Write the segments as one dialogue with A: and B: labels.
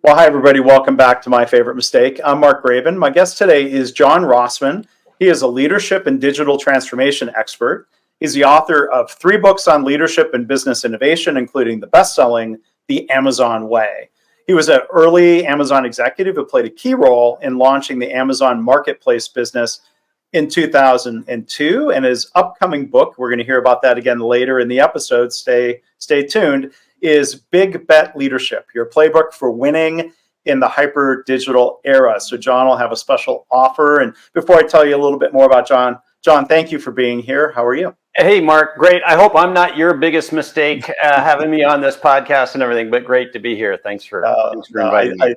A: Well, hi, everybody. Welcome back to My Favorite Mistake. I'm Mark Graven. My guest today is John Rossman. He is a leadership and digital transformation expert. He's the author of 3 books on leadership and business innovation, including the best-selling The Amazon Way. He was an early Amazon executive who played a key role in launching the Amazon marketplace business in 2002. And his upcoming book, we're going to hear about that again later in the episode, stay tuned, is Big Bet Leadership, your playbook for winning in the hyper-digital era. So John will have a special offer. And before I tell you a little bit more about John, thank you for being here. How are you?
B: Hey, Mark. Great. I hope I'm not your biggest mistake having me on this podcast and everything, but great to be here. Thanks for inviting me.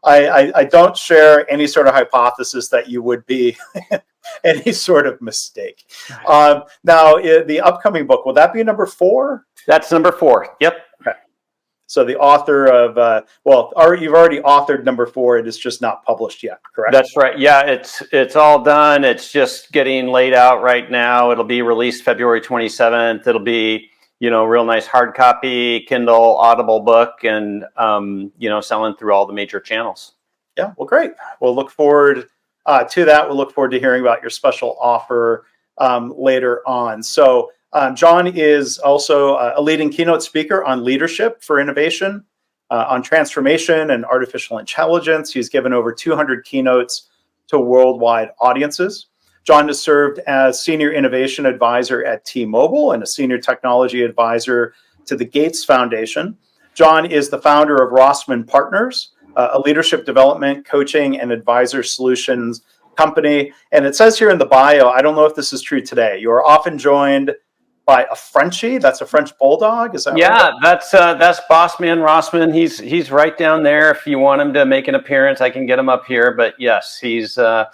A: I don't share any sort of hypothesis that you would be any sort of mistake. Now, the upcoming book, will that be number 4?
B: That's number 4. Yep.
A: Okay. So the author of, you've already authored number 4. It is just not published yet, correct?
B: That's right. Yeah, it's all done. It's just getting laid out right now. It'll be released February 27th. It'll be, real nice hard copy, Kindle, Audible book, and, selling through all the major channels.
A: Yeah, well, great. We'll look forward to that. We'll look forward to hearing about your special offer later on. So John is also a leading keynote speaker on leadership for innovation, on transformation and artificial intelligence. He's given over 200 keynotes to worldwide audiences. John has served as senior innovation advisor at T-Mobile and a senior technology advisor to the Gates Foundation. John is the founder of Rossman Partners, a leadership development, coaching, and advisor solutions company. And it says here in the bio, I don't know if this is true today, you are often joined by a Frenchie. That's a French bulldog. Is that right?
B: Yeah, that's Bossman Rossman. He's right down there. If you want him to make an appearance, I can get him up here. But yes, he's our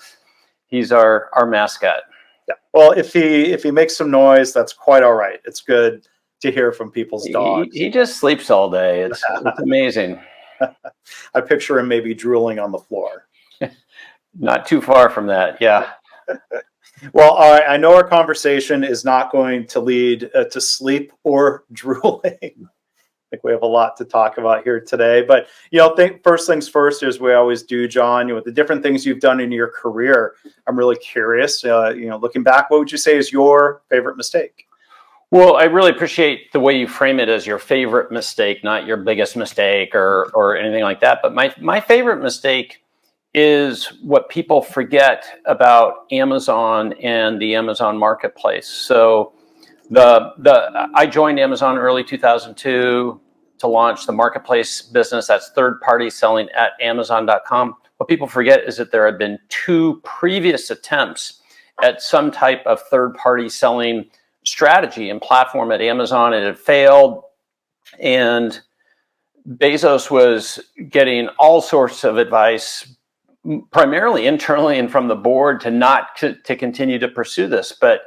B: mascot.
A: Yeah. Well, if he makes some noise, that's quite all right. It's good to hear from people's dogs.
B: He just sleeps all day. It's amazing.
A: I picture him maybe drooling on the floor.
B: Not too far from that. Yeah.
A: Well, all right. I know our conversation is not going to lead to sleep or drooling. I think we have a lot to talk about here today. But, first things first, as we always do, John, the different things you've done in your career. I'm really curious, looking back, what would you say is your favorite mistake?
B: Well, I really appreciate the way you frame it as your favorite mistake, not your biggest mistake or anything like that. But my favorite mistake is what people forget about Amazon and the Amazon marketplace. So I joined Amazon early 2002 to launch the marketplace business. That's third-party selling at Amazon.com. What people forget is that there had been 2 previous attempts at some type of third-party selling strategy and platform at Amazon. It had failed, and Bezos was getting all sorts of advice, primarily internally and from the board, to continue to pursue this. But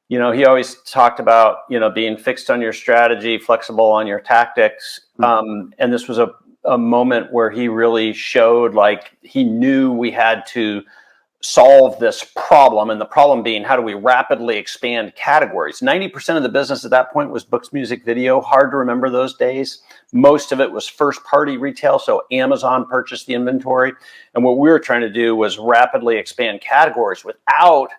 B: he always talked about being fixed on your strategy, flexible on your tactics, and this was a moment where he really showed like he knew we had to solve this problem, and the problem being, how do we rapidly expand categories? 90% of the business at that point was books, music, video. Hard to remember those days. Most of it was first-party retail, so Amazon purchased the inventory. And what we were trying to do was rapidly expand categories without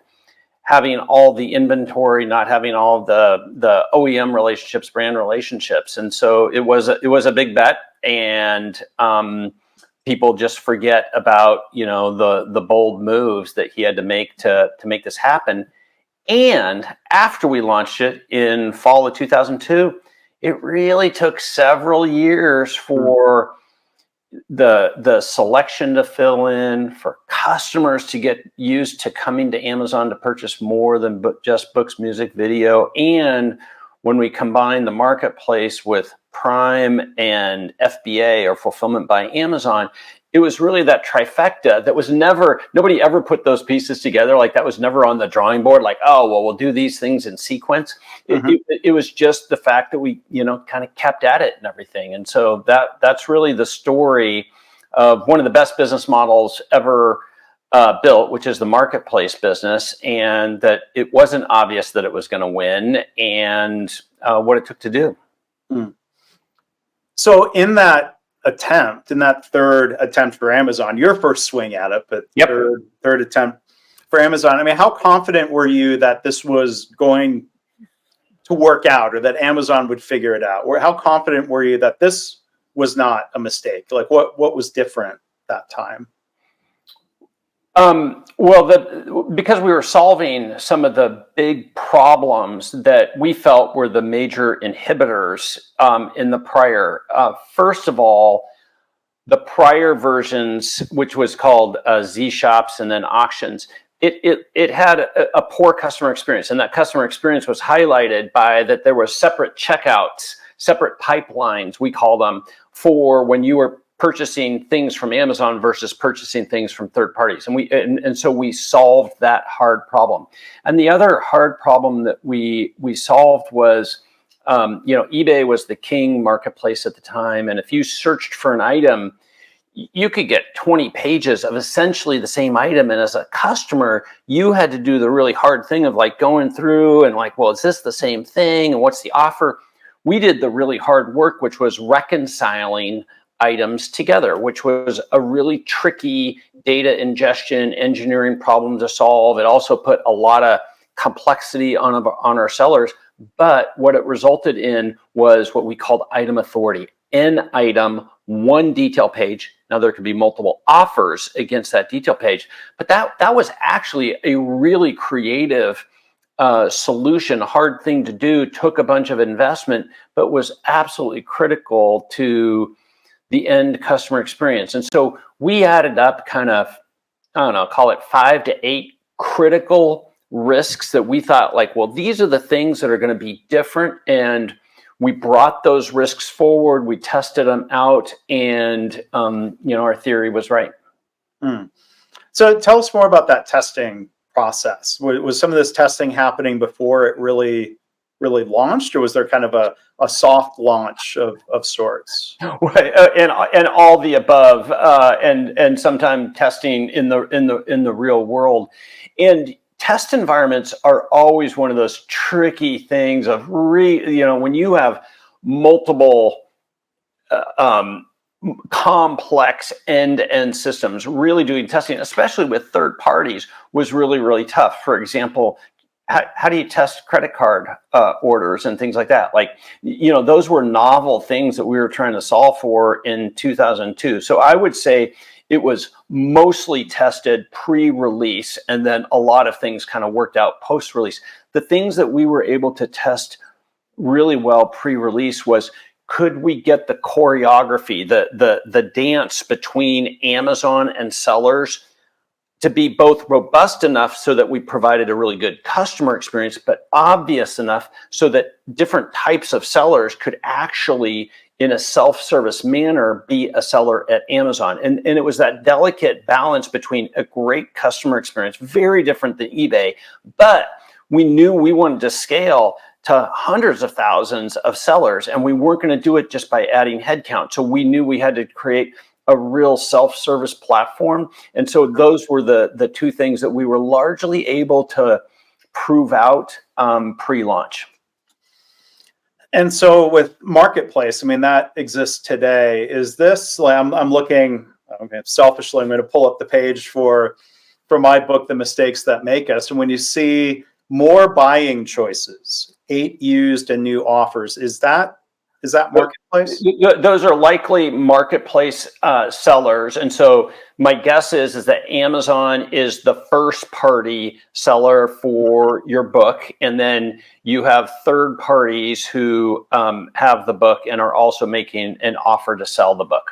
B: having all the inventory, not having all the OEM relationships, brand relationships. And so it was a big bet, and people just forget about the bold moves that he had to make to make this happen. And after we launched it in fall of 2002, it really took several years for the selection to fill in, for customers to get used to coming to Amazon to purchase more than just books, music, video. And when we combine the marketplace with Prime and FBA, or Fulfillment by Amazon, it was really that trifecta that was nobody ever put those pieces together. Like, that was never on the drawing board. Like, oh, well, we'll do these things in sequence. It was just the fact that we, kind of kept at it and everything. And so that's really the story of one of the best business models ever built, which is the marketplace business, and that it wasn't obvious that it was going to win, and what it took to do.
A: So in that attempt, and that third attempt for Amazon, your first swing at it, but
B: Yep.
A: third attempt for Amazon. I mean, how confident were you that this was going to work out, or that Amazon would figure it out? Or how confident were you that this was not a mistake? Like, what was different that time?
B: Because we were solving some of the big problems that we felt were the major inhibitors in the prior. First of all, the prior versions, which was called Z shops and then auctions, it had a poor customer experience, and that customer experience was highlighted by that there were separate checkouts, separate pipelines, we call them, for when you were purchasing things from Amazon versus purchasing things from third parties. And so we solved that hard problem. And the other hard problem that we solved was, eBay was the king marketplace at the time. And if you searched for an item, you could get 20 pages of essentially the same item. And as a customer, you had to do the really hard thing of like going through and like, well, is this the same thing? And what's the offer? We did the really hard work, which was reconciling items together, which was a really tricky data ingestion engineering problem to solve. It also put a lot of complexity on our sellers, but what it resulted in was what we called item authority. An item, one detail page. Now there could be multiple offers against that detail page, but that was actually a really creative solution, hard thing to do, took a bunch of investment, but was absolutely critical to the end customer experience. And so we added up kind of, call it 5 to 8 critical risks that we thought like, well, these are the things that are going to be different. And we brought those risks forward, we tested them out, and our theory was right.
A: So tell us more about that testing process. Was some of this testing happening before it really launched, or was there kind of a soft launch of sorts?
B: And all the above, and sometimes testing in the real world. And test environments are always one of those tricky things of when you have multiple complex end-to-end systems, really doing testing, especially with third parties, was really, really tough. For example, how do you test credit card orders and things like that? Like, those were novel things that we were trying to solve for in 2002. So I would say it was mostly tested pre-release, and then a lot of things kind of worked out post-release. The things that we were able to test really well pre-release was, could we get the choreography, the dance between Amazon and sellers to be both robust enough so that we provided a really good customer experience, but obvious enough so that different types of sellers could actually, in a self-service manner, be a seller at Amazon. And it was that delicate balance between a great customer experience, very different than eBay, but we knew we wanted to scale to hundreds of thousands of sellers, and we weren't going to do it just by adding headcount. So we knew we had to create a real self-service platform. And so those were the two things that we were largely able to prove out pre-launch.
A: And so with Marketplace, I mean, that exists today. Is this, I'm looking, selfishly, I'm going to pull up the page for my book, The Mistakes That Make Us. And when you see more buying choices, 8 used and new offers, is that Marketplace?
B: Those are likely Marketplace sellers. And so my guess is that Amazon is the first party seller for your book. And then you have third parties who have the book and are also making an offer to sell the book.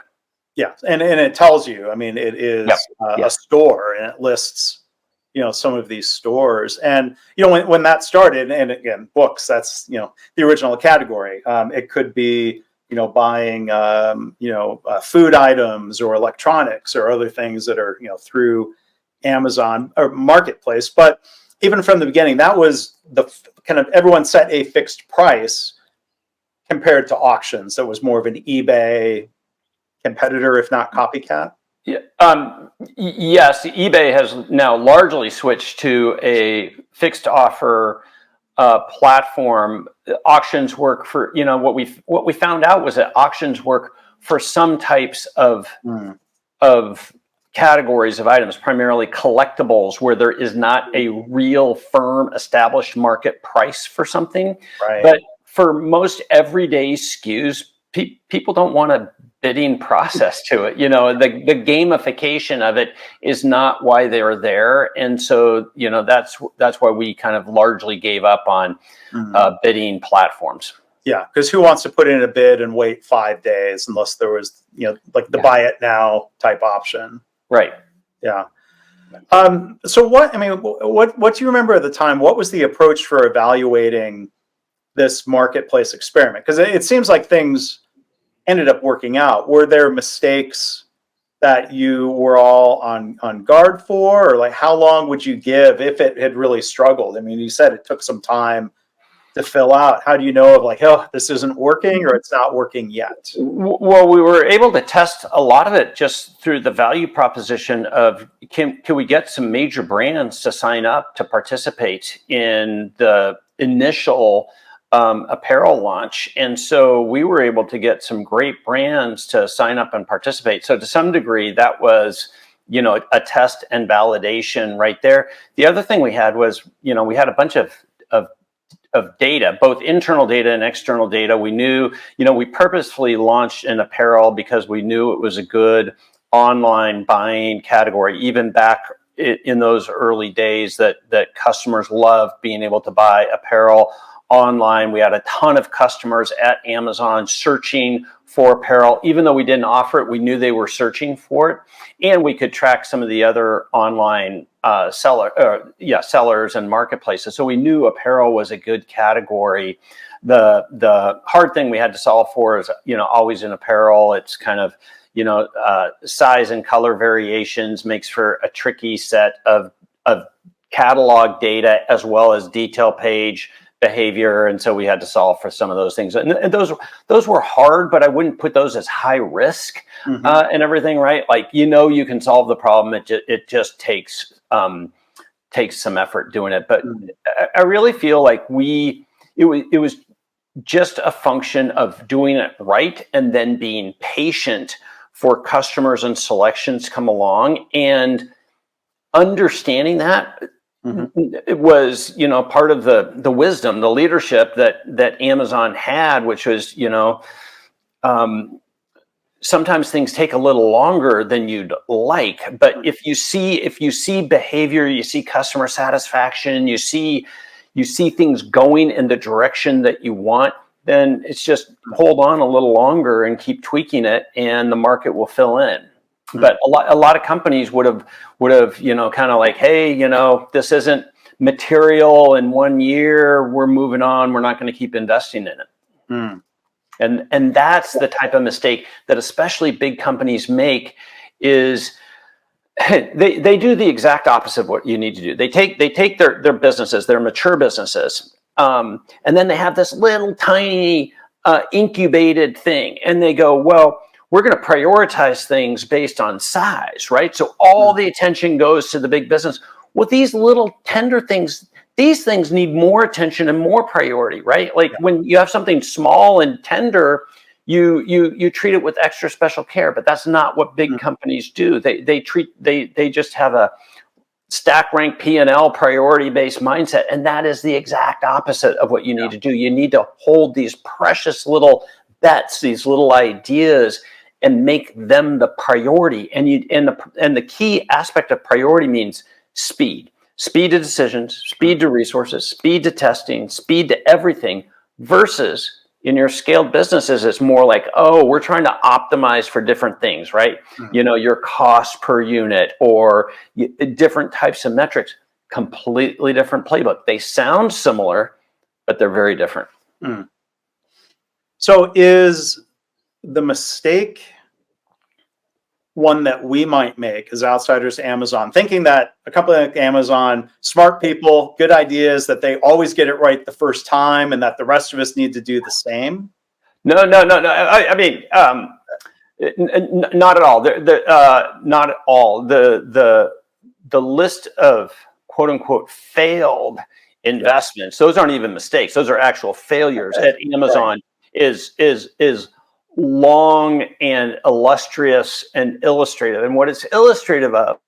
A: Yeah. And it tells you, I mean, it is a store, and it lists, some of these stores. And, when that started, and again, books, that's, the original category. It could be, buying, food items or electronics or other things that are, through Amazon or Marketplace. But even from the beginning, that was the kind of, everyone set a fixed price compared to auctions. That was more of an eBay competitor, if not copycat.
B: Yes, eBay has now largely switched to a fixed offer platform. Auctions work for, what we found out was that auctions work for some types of
A: Mm.
B: categories of items, primarily collectibles, where there is not a real firm established market price for something.
A: Right.
B: But for most everyday SKUs, people don't want a bidding process to it. You know, the gamification of it is not why they're there. And so, you know, that's why we kind of largely gave up on bidding platforms.
A: Yeah, because who wants to put in a bid and wait 5 days unless there was, you know, like the buy it now type option.
B: Right.
A: Yeah. So what do you remember at the time? What was the approach for evaluating this marketplace experiment? Because it seems like things ended up working out. Were there mistakes that you were all on guard for, or like how long would you give if it had really struggled? I mean, you said it took some time to fill out. How do you know of like, oh, this isn't working or it's not working yet?
B: Well, we were able to test a lot of it just through the value proposition of can we get some major brands to sign up to participate in the initial apparel launch. And so we were able to get some great brands to sign up and participate. So to some degree, that was, you know, a test and validation right there. The other thing we had was, you know, we had a bunch of data, both internal data and external data. We knew, you know, we purposefully launched an apparel because we knew it was a good online buying category, even back in those early days that customers loved being able to buy apparel online. We had a ton of customers at Amazon searching for apparel. Even though we didn't offer it, we knew they were searching for it. And we could track some of the other online sellers and marketplaces. So we knew apparel was a good category. The hard thing we had to solve for is, you know, always in apparel, it's kind of, you know, size and color variations makes for a tricky set of catalog data as well as detail page behavior. And so we had to solve for some of those things. And those were hard, but I wouldn't put those as high risk and everything, right? Like, you know, you can solve the problem. It just takes some effort doing it. But I really feel like it was just a function of doing it right and then being patient for customers and selections to come along and understanding that. It was, you know, part of the wisdom, the leadership that Amazon had, which was, you know, sometimes things take a little longer than you'd like, but if you see behavior, you see customer satisfaction, you see things going in the direction that you want, then it's just hold on a little longer and keep tweaking it, and the market will fill in. But a lot of companies would have, you know, kind of like, hey, you know, this isn't material in 1 year. We're moving on. We're not going to keep investing in it. And that's the type of mistake that especially big companies make is they do the exact opposite of what you need to do. They take their businesses, their mature businesses, and then they have this little tiny incubated thing, and they go, well, we're going to prioritize things based on size, right? So all the attention goes to the big business. Well, these little tender things, these things need more attention and more priority, right? Like when you have something small and tender, you treat it with extra special care, but that's not what big companies do. They just have a stack rank P&L priority based mindset. And that is the exact opposite of what you need to do. You need to hold these precious little bets, these little ideas, and make them the priority. And the key aspect of priority means speed to decisions, speed to resources, speed to testing, speed to everything, versus in your scaled businesses, it's more like, oh, we're trying to optimize for different things, right? You know, your cost per unit or different types of metrics, completely different playbook. They sound similar, but they're very different.
A: So is the mistake one that we might make as outsiders to Amazon, thinking that a company like Amazon, smart people, good ideas, that they always get it right the first time and that the rest of us need to do the same?
B: No. I mean, not at all. Not at all. The list of quote unquote failed investments, those aren't even mistakes. Those are actual failures at Amazon is long and illustrious and illustrative. And what it's illustrative of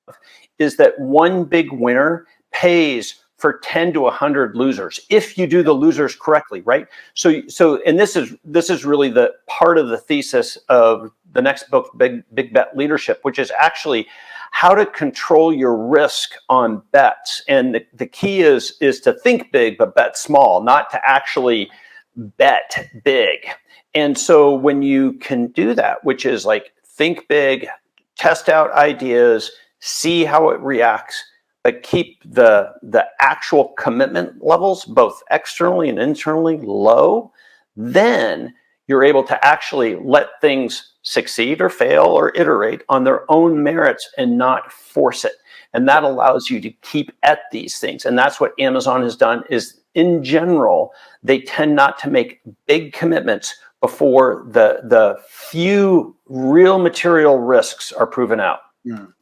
B: is that one big winner pays for 10 to 100 losers if you do the losers correctly, right? So and this is really the part of the thesis of the next book, Big Bet Leadership, which is actually how to control your risk on bets. And the key is to think big but bet small, not to actually bet big. And so when you can do that, which is like think big, test out ideas, see how it reacts, but keep the actual commitment levels, both externally and internally, low, then you're able to actually let things succeed or fail or iterate on their own merits and not force it. And that allows you to keep at these things. And that's what Amazon has done is, in general, they tend not to make big commitments before the few real material risks are proven out.
A: Mm.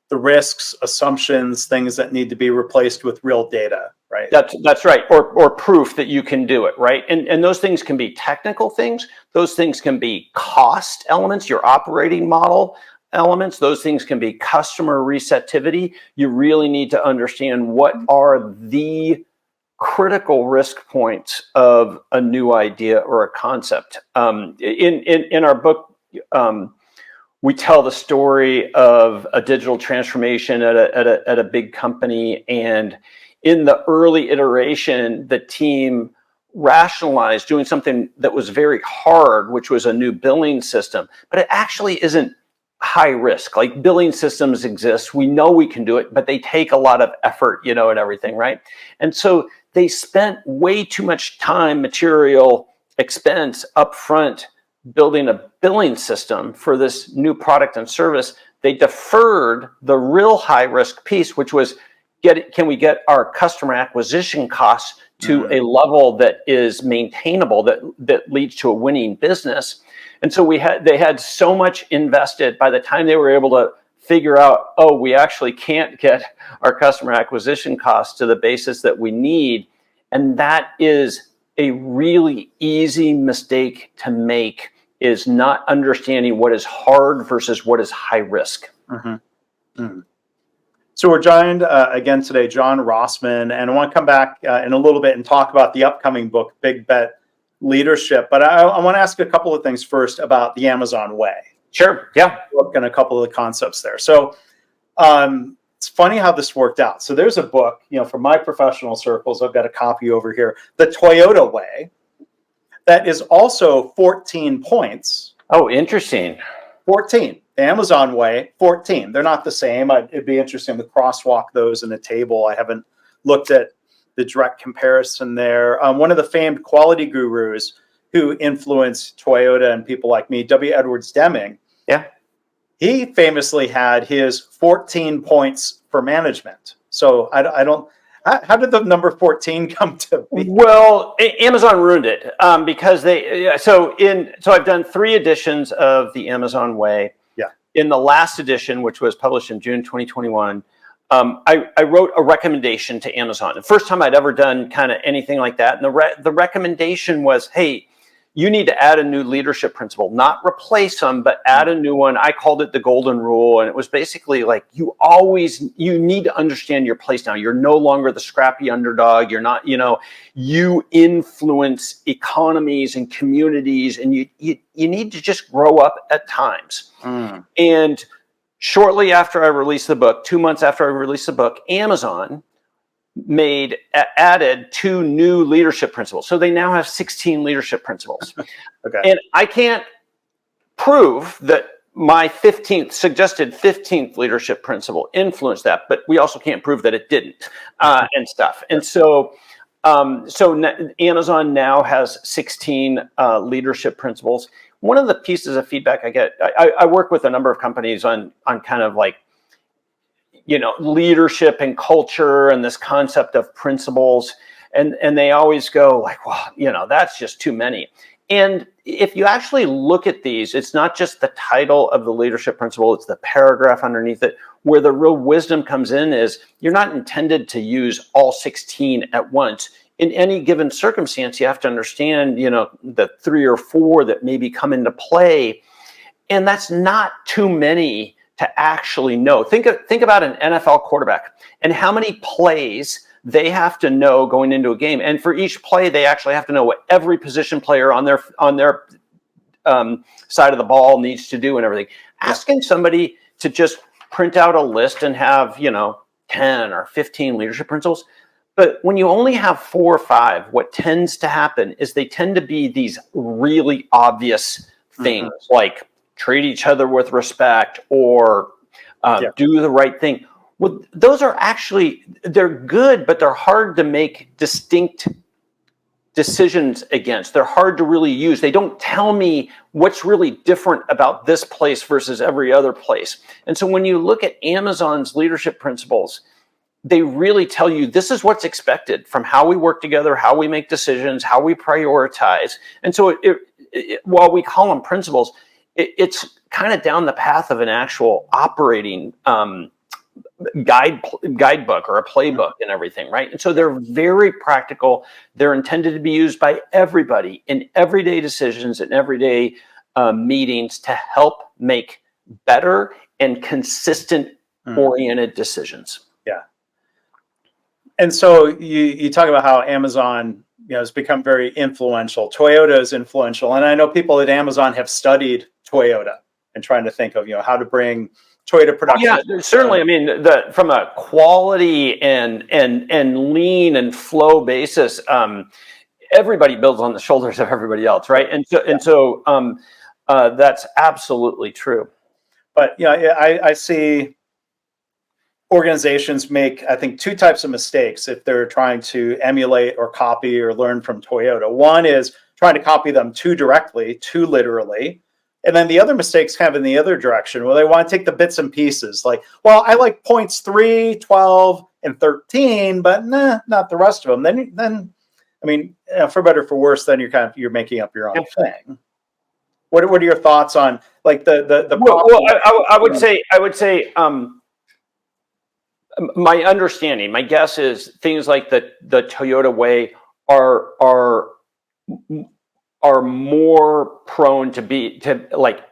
A: The risks, assumptions, things that need to be replaced with real data, right?
B: That's right, or proof that you can do it, right? And those things can be technical things. Those things can be cost elements, your operating model elements. Those things can be customer receptivity. You really need to understand what are the critical risk points of a new idea or a concept. In our book, we tell the story of a digital transformation at a big company, and in the early iteration, the team rationalized doing something that was very hard, which was a new billing system, but it actually isn't high risk. Like, billing systems exist, we know we can do it, but they take a lot of effort, and everything, right? And so they spent way too much time, material, expense up front building a billing system for this new product and service. They deferred the real high risk piece, which was can we get our customer acquisition costs to a level that is maintainable, that leads to a winning business. And so they had so much invested. By the time they were able to figure out, we actually can't get our customer acquisition costs to the basis that we need. And that is a really easy mistake to make, is not understanding what is hard versus what is high risk.
A: Mm-hmm. Mm-hmm. So we're joined again today, John Rossman, and I want to come back in a little bit and talk about the upcoming book, Big Bet Leadership. But I want to ask a couple of things first about the Amazon way.
B: Sure. Yeah.
A: Look at a couple of the concepts there. So it's funny how this worked out. So there's a book, from my professional circles, I've got a copy over here, The Toyota Way, that is also 14 points.
B: Oh, interesting.
A: 14. The Amazon way, 14. They're not the same. It'd be interesting to crosswalk those in a table. I haven't looked at the direct comparison there. One of the famed quality gurus who influenced Toyota and people like me, W. Edwards Deming, he famously had his 14 points for management. So I don't. How did the number 14 come to be?
B: Well, Amazon ruined it because So I've done 3 editions of the Amazon Way.
A: Yeah.
B: In the last edition, which was published in June 2021, I wrote a recommendation to Amazon. The first time I'd ever done kind of anything like that, and the recommendation was, hey, you need to add a new leadership principle, not replace them, but add a new one. I called it the golden rule. And it was basically like, you need to understand your place now. You're no longer the scrappy underdog. You're not, you influence economies and communities, and you need to just grow up at times. And shortly after I released the book, 2 months after I released the book, Amazon added 2 new leadership principles. So they now have 16 leadership principles.
A: Okay.
B: And I can't prove that my suggested 15th leadership principle influenced that, but we also can't prove that it didn't and stuff. And so Amazon now has 16 leadership principles. One of the pieces of feedback I get, I work with a number of companies on kind of like, leadership and culture and this concept of principles. And they always go like, well, that's just too many. And if you actually look at these, it's not just the title of the leadership principle, it's the paragraph underneath it. Where the real wisdom comes in is you're not intended to use all 16 at once. in any given circumstance, you have to understand, the 3 or 4 that maybe come into play. And that's not too many to actually know. Think about an NFL quarterback and how many plays they have to know going into a game. And for each play, they actually have to know what every position player on their side of the ball needs to do and everything. Asking somebody to just print out a list and have, 10 or 15 leadership principles. But when you only have 4 or 5, what tends to happen is they tend to be these really obvious things, like treat each other with respect or do the right thing. Well, those are actually, they're good, but they're hard to make distinct decisions against. They're hard to really use. They don't tell me what's really different about this place versus every other place. And so when you look at Amazon's leadership principles, they really tell you this is what's expected from how we work together, how we make decisions, how we prioritize. And so while we call them principles, it's kind of down the path of an actual operating guidebook or a playbook and everything, right? And so they're very practical. They're intended to be used by everybody in everyday decisions and everyday meetings to help make better and consistent oriented decisions.
A: Yeah. And so you talk about how Amazon has become very influential. Toyota is influential. And I know people at Amazon have studied Toyota and trying to think of, how to bring Toyota production.
B: Yeah, certainly. I mean, from a quality and lean and flow basis, everybody builds on the shoulders of everybody else, right? And so that's absolutely true.
A: But I see organizations make, I think, 2 types of mistakes if they're trying to emulate or copy or learn from Toyota. One is trying to copy them too directly, too literally. And then the other mistake's kind of in the other direction, where they want to take the bits and pieces. Like, well, I like points 3, 12, and 13, but not the rest of them. Then, I mean, for better or for worse, then you're making up your own thing. What are your thoughts on like the?
B: Well, I would say, my understanding, my guess is things like the Toyota way are more prone to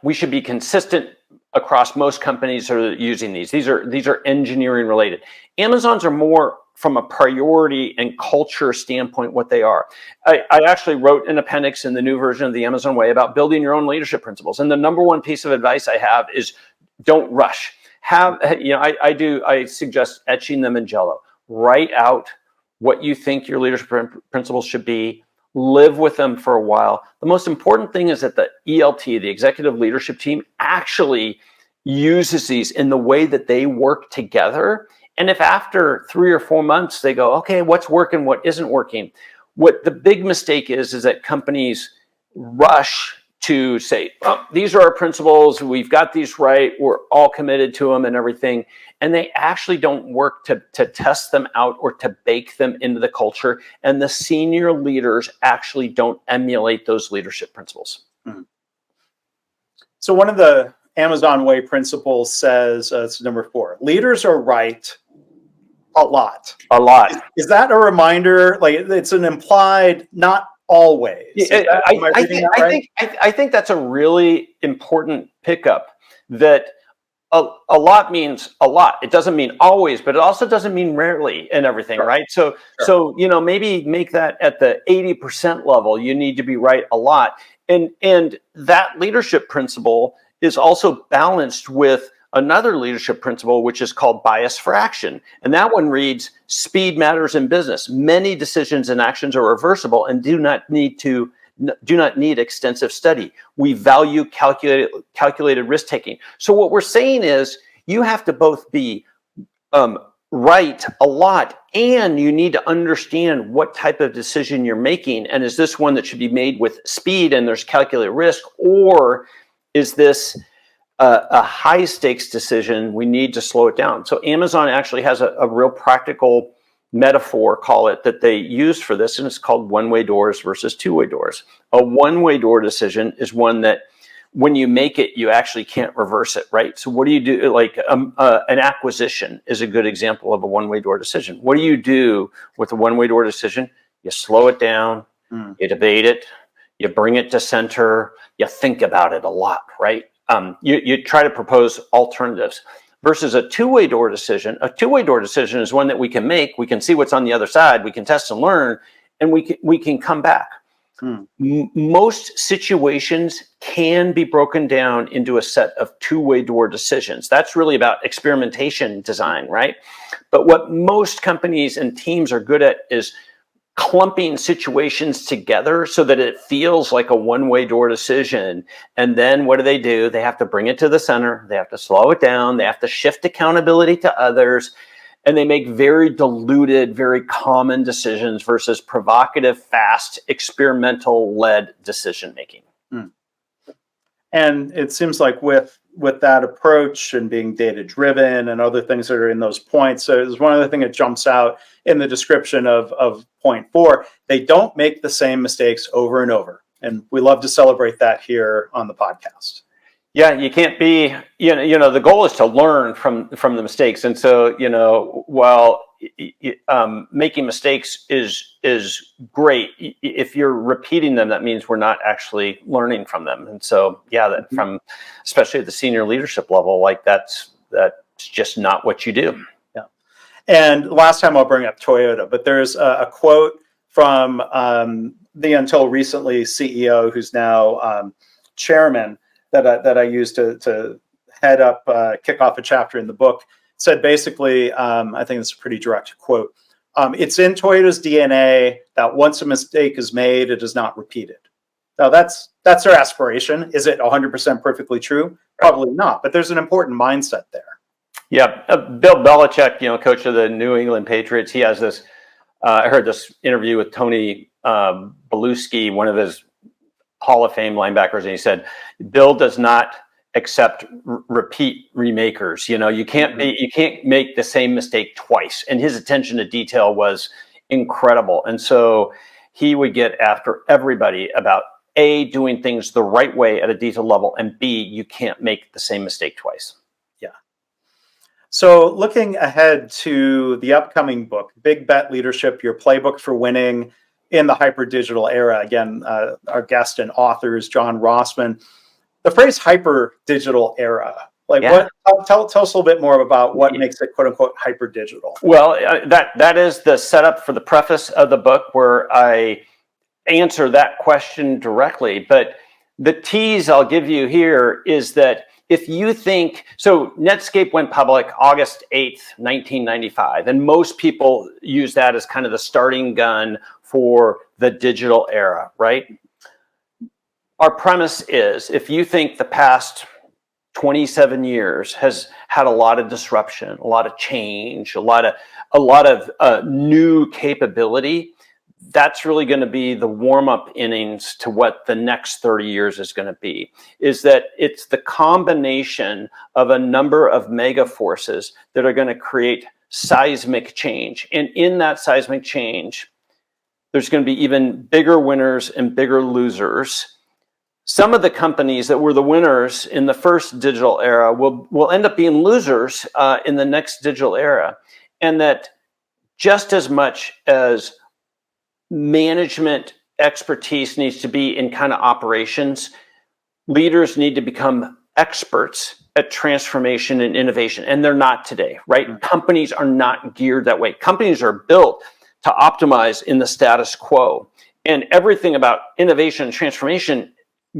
B: we should be consistent across most companies that are using these. These are engineering related. Amazon's are more from a priority and culture standpoint what they are. I actually wrote an appendix in the new version of the Amazon way about building your own leadership principles. And the number one piece of advice I have is don't rush. I suggest etching them in Jello. Write out what you think your leadership principles should be. Live with them for a while. The most important thing is that the ELT, the executive leadership team, actually uses these in the way that they work together. And if after 3 or 4 months they go, okay, what's working, what isn't working? What the big mistake is that companies rush to say, oh, these are our principles, we've got these right, we're all committed to them and everything. And they actually don't work to test them out or to bake them into the culture. And the senior leaders actually don't emulate those leadership principles.
A: Mm-hmm. So one of the Amazon Way principles says, it's number 4, leaders are right a lot.
B: A lot.
A: Is that a reminder? Like it's an implied, not always.
B: I think that's a really important pickup, that a lot means a lot. It doesn't mean always, but it also doesn't mean rarely and everything, right? So maybe make that at the 80% level, you need to be right a lot. And that leadership principle is also balanced with another leadership principle, which is called bias for action. And that one reads, speed matters in business. Many decisions and actions are reversible and do not need extensive study. We value calculated risk taking. So what we're saying is you have to both be right a lot, and you need to understand what type of decision you're making. And is this one that should be made with speed and there's calculated risk, or is this a high stakes decision? We need to slow it down. So Amazon actually has a real practical metaphor, call it, that they use for this, and it's called one-way doors versus two-way doors. A one-way door decision is one that when you make it, you actually can't reverse it, right? So what do you do? Like an acquisition is a good example of a one-way door decision. What do you do with a one-way door decision? you slow it down,
A: Mm.
B: you debate it, you bring it to center, you think about it a lot, right? You try to propose alternatives versus a two-way door decision. A two-way door decision is one that we can make. We can see what's on the other side. We can test and learn, and we can come back.
A: Mm.
B: Most situations can be broken down into a set of two-way door decisions. That's really about experimentation design, right? But what most companies and teams are good at is clumping situations together so that it feels like a one-way door decision. And then what do? They have to bring it to the center. They have to slow it down. They have to shift accountability to others. And they make very diluted, very common decisions versus provocative, fast, experimental-led decision-making.
A: Mm. And it seems like with that approach and being data driven and other things that are in those points, so there's one other thing that jumps out in the description of point 4. They don't make the same mistakes over and over, and we love to celebrate that here on the podcast.
B: Yeah, you can't be, the goal is to learn from the mistakes. And so, while making mistakes is great, if you're repeating them, that means we're not actually learning from them. And so, yeah, that from especially at the senior leadership level, like that's just not what you do.
A: Yeah. And last time I'll bring up Toyota, but there's a quote from the until recently CEO, who's now chairman, that I used to head up, kick off a chapter in the book. Said basically, I think it's a pretty direct quote. It's in Toyota's DNA that once a mistake is made, it is not repeated. Now that's their aspiration. Is it 100% perfectly true? Probably not, but there's an important mindset there.
B: Yeah, Bill Belichick, coach of the New England Patriots, he has this. I heard this interview with Tony Belusky, one of his Hall of Fame linebackers, and he said, Bill does not accept repeat remakers. You can't make the same mistake twice. And his attention to detail was incredible. And so he would get after everybody about A, doing things the right way at a detail level, and B, you can't make the same mistake twice.
A: Yeah. So looking ahead to the upcoming book, Big Bet Leadership, Your Playbook for Winning in the Hyperdigital Era. Again, our guest and author is John Rossman. The phrase hyperdigital era, tell us a little bit more about what makes it quote unquote hyperdigital.
B: Well, that is the setup for the preface of the book, where I answer that question directly. But the tease I'll give you here is that if you think, so Netscape went public August 8th, 1995, and most people use that as kind of the starting gun for the digital era, right? Our premise is, if you think the past 27 years has had a lot of disruption, a lot of change, a lot of new capability, that's really going to be the warm-up innings to what the next 30 years is going to be, is that it's the combination of a number of mega forces that are going to create seismic change. And in that seismic change, there's going to be even bigger winners and bigger losers. Some of the companies that were the winners in the first digital era will end up being losers in the next digital era. And that just as much as management expertise needs to be in kind of operations, leaders need to become experts at transformation and innovation. And they're not today, right? Mm-hmm. Companies are not geared that way. Companies are built to optimize in the status quo. And everything about innovation and transformation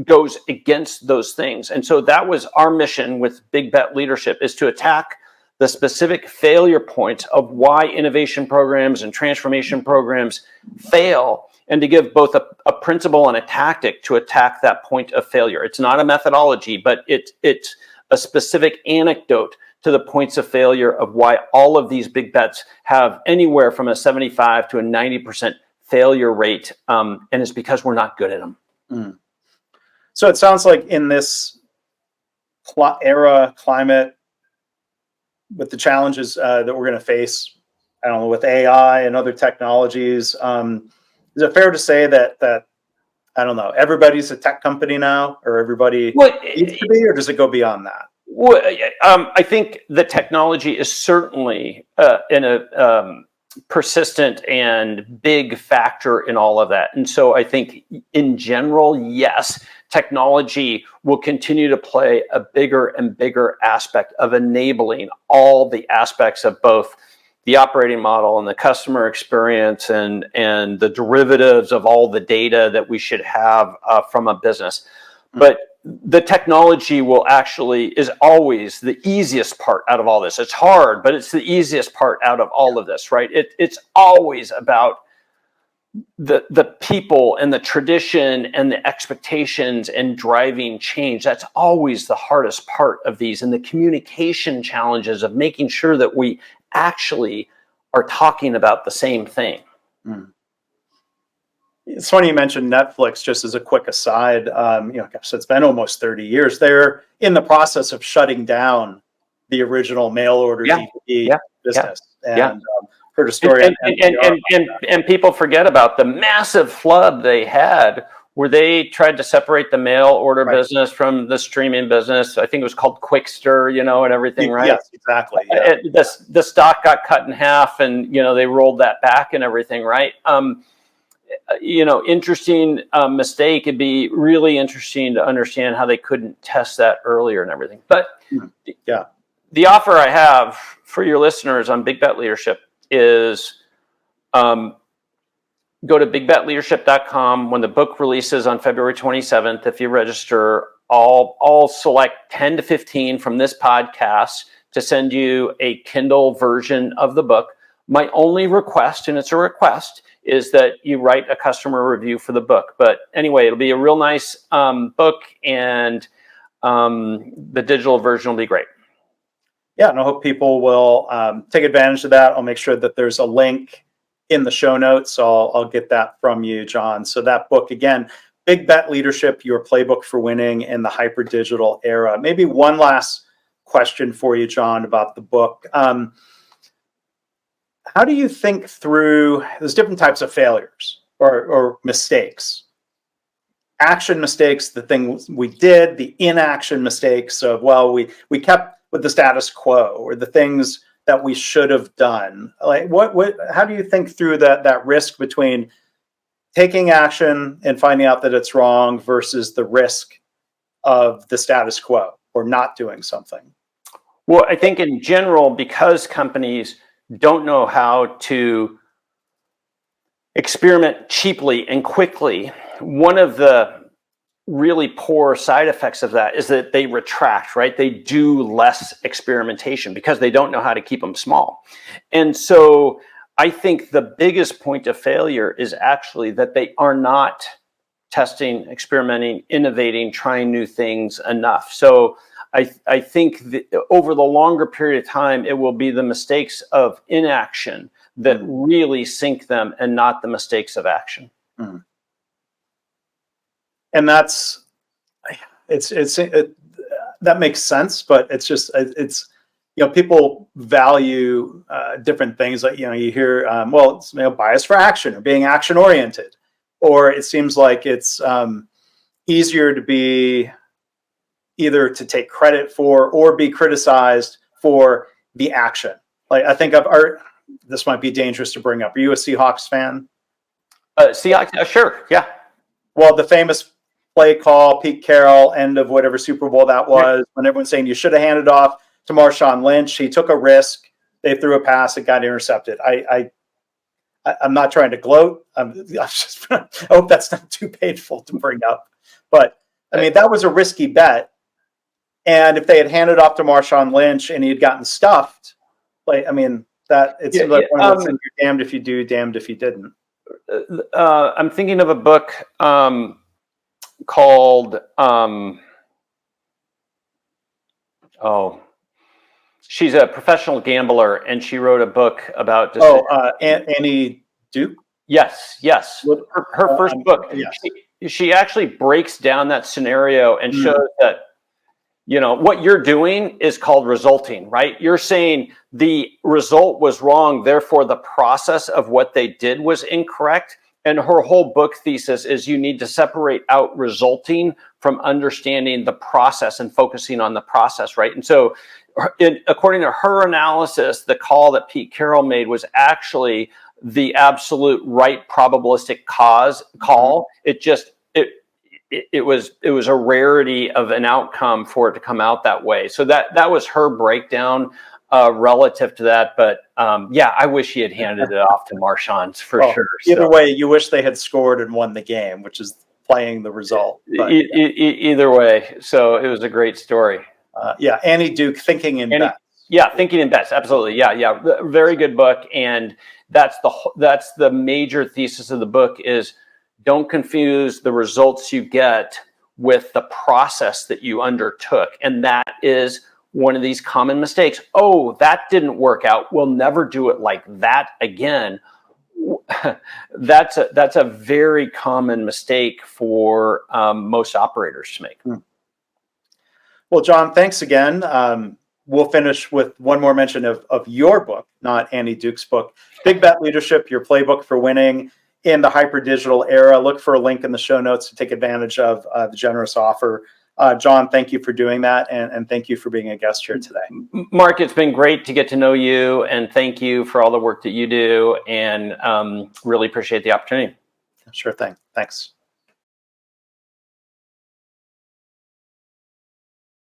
B: goes against those things. And so that was our mission with Big Bet Leadership, is to attack the specific failure points of why innovation programs and transformation programs fail, and to give both a principle and a tactic to attack that point of failure. It's not a methodology, but it's a specific anecdote to the points of failure of why all of these big bets have anywhere from a 75 to a 90% failure rate. And it's because we're not good at them.
A: Mm. So it sounds like in this climate, with the challenges that we're going to face, I don't know, with AI and other technologies, is it fair to say that I don't know, everybody's a tech company now, or everybody needs to be, or does it go beyond that?
B: Well, I think the technology is certainly persistent and big factor in all of that. And so I think in general, yes, technology will continue to play a bigger and bigger aspect of enabling all the aspects of both the operating model and the customer experience and the derivatives of all the data that we should have from a business. But the technology is always the easiest part out of all this. It's hard, but it's the easiest part out of all of this, right? It's always about the people and the tradition and the expectations and driving change. That's always the hardest part of these, and the communication challenges of making sure that we actually are talking about the same thing.
A: It's funny you mentioned Netflix. Just as a quick aside, gosh, it's been almost 30 years. They're in the process of shutting down the original mail order DVD business. And heard a story.
B: And people forget about the massive flood they had where they tried to separate the mail order business from the streaming business. I think it was called Quickster, and everything, right?
A: Yes, exactly. Yeah.
B: The stock got cut in half, and they rolled that back and everything, right? Interesting mistake. It'd be really interesting to understand how they couldn't test that earlier and everything. But the offer I have for your listeners on Big Bet Leadership is go to bigbetleadership.com. When the book releases on February 27th, if you register, I'll select 10 to 15 from this podcast to send you a Kindle version of the book. My only request, and it's a request, is that you write a customer review for the book. But anyway, it'll be a real nice book, and the digital version will be great.
A: Yeah, and I hope people will take advantage of that. I'll make sure that there's a link in the show notes. So I'll get that from you, John. So that book, again, Big Bet Leadership, Your Playbook for Winning in the Hyperdigital Era. Maybe one last question for you, John, about the book. How do you think through, there's different types of failures or mistakes. Action mistakes, the things we did, the inaction mistakes of, we kept with the status quo, or the things that we should have done. Like how do you think through that risk between taking action and finding out that it's wrong versus the risk of the status quo or not doing something?
B: Well, I think in general, because companies don't know how to experiment cheaply and quickly, one of the really poor side effects of that is that they retract, right? They do less experimentation because they don't know how to keep them small. And so I think the biggest point of failure is actually that they are not testing, experimenting, innovating, trying new things enough. So I think that over the longer period of time, it will be the mistakes of inaction that really sink them, and not the mistakes of action.
A: Mm. And that makes sense, but it's people value different things. Like you hear it's bias for action or being action oriented, or it seems like it's easier to be either to take credit for or be criticized for the action. Like I think this might be dangerous to bring up. Are you a Seahawks fan?
B: Seahawks, sure, yeah.
A: Well, the famous play call, Pete Carroll, end of whatever Super Bowl that was, when everyone's saying you should have handed off to Marshawn Lynch. He took a risk. They threw a pass. It got intercepted. I'm not trying to gloat. I hope that's not too painful to bring up. But, I mean, that was a risky bet. And if they had handed off to Marshawn Lynch and he had gotten stuffed, it seems like one of those things, you're damned if you do, damned if you didn't.
B: I'm thinking of a book called she's a professional gambler, and she wrote a book about
A: Annie Duke.
B: Yes her first book. Yes. She actually breaks down that scenario and shows that what you're doing is called resulting, right? You're saying the result was wrong, therefore the process of what they did was incorrect. And her whole book thesis is you need to separate out resulting from understanding the process and focusing on the process, right? And so according to her analysis, the call that Pete Carroll made was actually the absolute right probabilistic call. It just it was a rarity of an outcome for it to come out that way. So that was her breakdown relative to that. But yeah, I wish he had handed it off to Marchand for sure.
A: Either way, you wish they had scored and won the game, which is playing the result. But,
B: either way, so it was a great story.
A: Yeah, Annie Duke, Thinking in Bets.
B: Yeah, Thinking in Bets, absolutely. Yeah, very good book, and that's the major thesis of the book is don't confuse the results you get with the process that you undertook, and that is one of these common mistakes. Oh, that didn't work out. We'll never do it like that again. That's a very common mistake for most operators to make.
A: Well, John, thanks again. We'll finish with one more mention of your book, not Annie Duke's book, Big Bet Leadership, Your Playbook for Winning in the Hyperdigital Era. Look for a link in the show notes to take advantage of the generous offer. John, thank you for doing that, and thank you for being a guest here today.
B: Mark, it's been great to get to know you, and thank you for all the work that you do, and really appreciate the opportunity.
A: Sure thing. Thanks.